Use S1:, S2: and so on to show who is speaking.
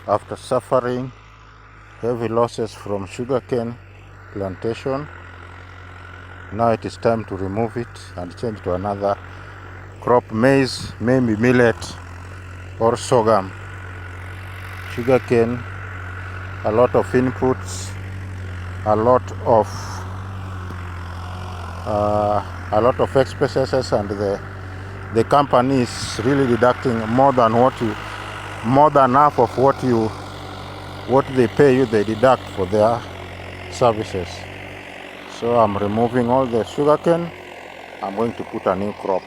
S1: After suffering heavy losses from sugarcane plantation, now it is time to remove it and change to another crop, maize, maybe millet or sorghum. Sugarcane, a lot of inputs, a lot of expenses, and the company is really deducting more than half of what they pay you. They deduct for their services. So I'm removing all the sugarcane. I'm going to put a new crop.